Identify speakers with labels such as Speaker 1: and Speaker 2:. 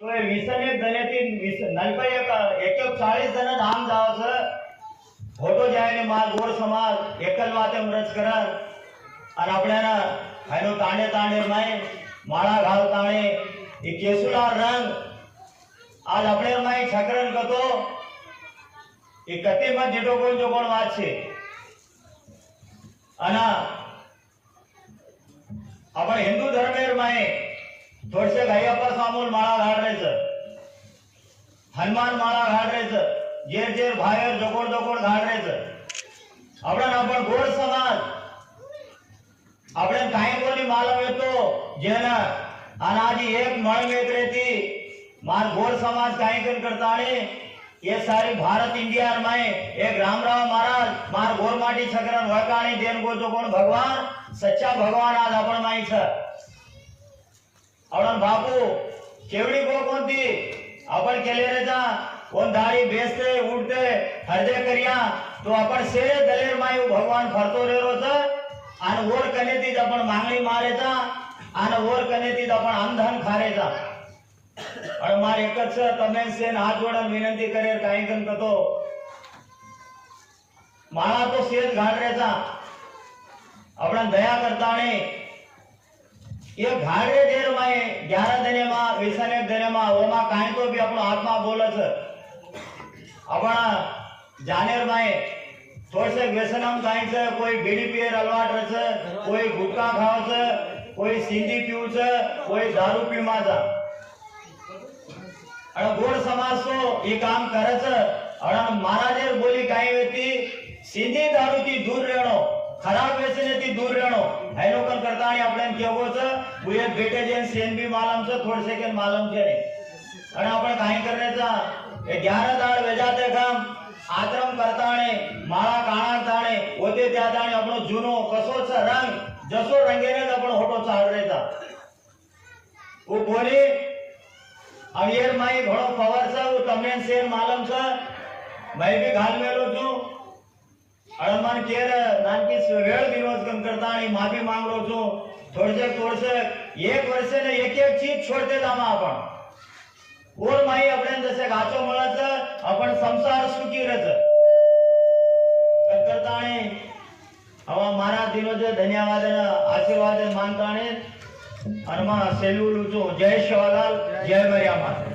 Speaker 1: तो 21 जणांतील नलपै एक 40 जण धाम जावचं फोटो जायने माल गोर समाज एकल वाते मरच करन आणि आपल्याला हायनो तांडे तांडे माय माळा घाल ताणे ये केसुला रंग आज આપણે माय छकरन कतो ये कते मत जेटो कोण जो कोण વાત છે અને आपण हिंदू धर्मेर माय थोडसे गायप्पा सामून माळा घालायचं हनुमान माळा घालायचं जेर जेर बाहेर जकोड जकोड घालायचं आपण गोड समाज आपण काही कोणी मालम येतो जेना अनाजी एक मळ मेकरेती मार गोड समाज काही कन करताणे ये सारी भारत इंडिया में एक रामराव महाराज मार गोर माटी छकरन वकाणी देन गो जो कोण भगवान सच्चा भगवान आज आपण माई छ आपण बापू केवडी गो कोणती आपण केले रे जा कोण दाढी बेसते उठते हरदे करिया तो आपण सेरे दलेर माई भगवान फरतो रे रोज आणि वर कनेतीत आपण मागणी मारेचा आणि वर कनेतीत आपण अंधन खारेचा और मार एकच तमे से हाथ जोड़न विनंती करे काही कन कतो माळा तो सेज घाडरेचा आपण दया करताणे ये घाडरे देर माय 11 दिने मा 21 दिने मा ओमा काही तो भी आपलो आत्मा बोलच आपण जानेर माय थोड़से व्यसनम काहीच कोई बीड़ी पियर अलवाट रच कोई गुटखा खावच कोई सिंधी पीवच कोई दारू पीमाचा आणि गोड समाज तो ये काम करच आणि महाराजेर बोली काही होती सिंधी दारू ती दूर रहणो खराब व्यसने ती दूर रहणो हे लोकन करता आणि आपल्यान केवोच बुये बेटे जेन सेन भी मालम छ थोडसे के मालम छे आणि आपण काही करण्याचा 11 दाड वेजाते काम आश्रम करताणे माळा काणा ताणे होते त्या ताणे आपलो जुनो कसोच रंग जसो रंगेने आपण होटो चालरेचा वो बोली अनियर माई घणो पवर छ वो तमने सेन मालम छ मैं भी घाल मेलो छु अळमान केर नानकी वेळ दिवस कम करता आणि माफी मांगलो छु थोडसे एक वर्षे ने एक एक चीज छोड़ते जामा आपण और माई आपण जसे गाचो मळच आपण संसार सुखी रच करता आणि हवा मारा दिनो जे धन्यवाद आशीर्वाद मानताणे अनमा सेलुलू छु जय शिवलाल जय मर्यादा।